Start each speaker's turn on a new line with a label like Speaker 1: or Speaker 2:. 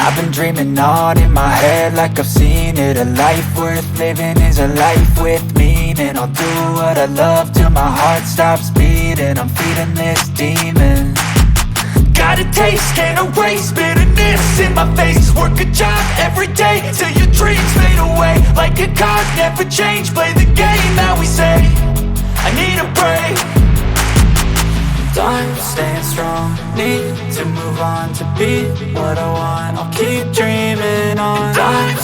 Speaker 1: I've been dreaming on in my head like I've seen it. A life worth living is a life with meaning. I'll do what I love till my heart stops beating. I'm feeding this demon. Got a taste, can't erase bitterness in my face. Work a job every day till your dreams fade away. Like a card, never change, play the game that we say. I need a break. I'm staying strong, need to move on to be what I want. I'll keep dreaming on. I'm